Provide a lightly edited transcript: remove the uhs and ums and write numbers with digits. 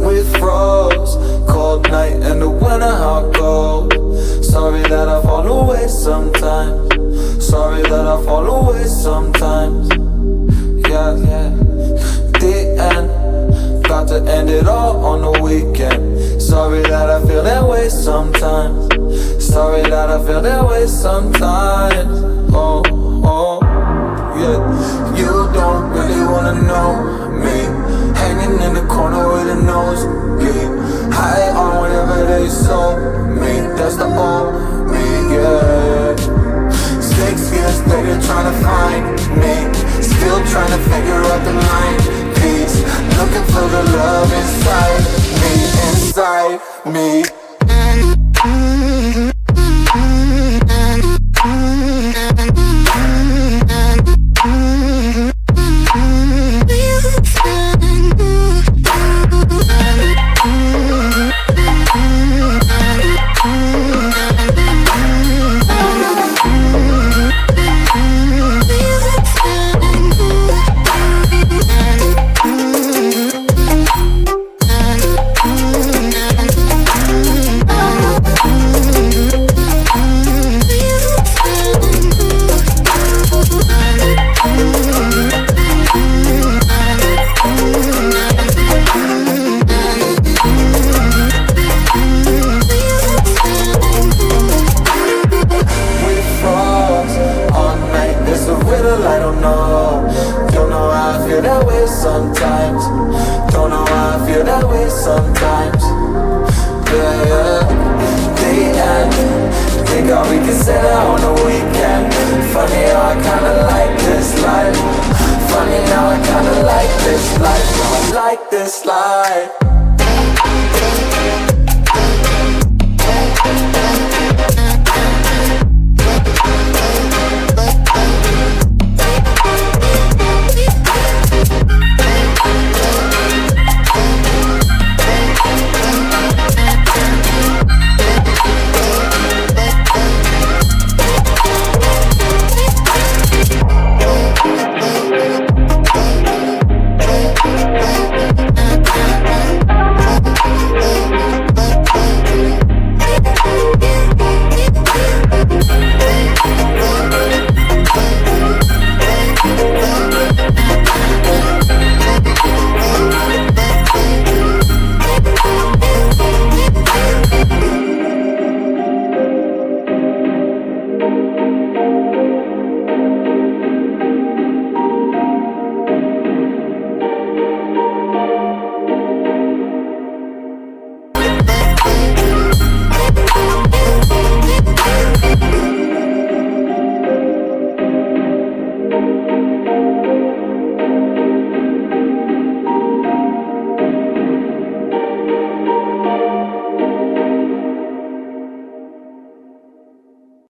we froze. Cold night in the winter, how cold. Sorry that I fall away sometimes. Sorry that I fall away sometimes. Yeah, yeah. The end, got to end it all on the weekend. Sorry that I feel that way sometimes. Sorry that I feel that way sometimes. Oh, oh, yeah. You don't really wanna know me, hanging in the corner with a nosebleed, high on whatever they sold me. That's the old me, yeah. 6 years later trying to find me, still trying to figure out the line piece, looking for the love inside me, inside me.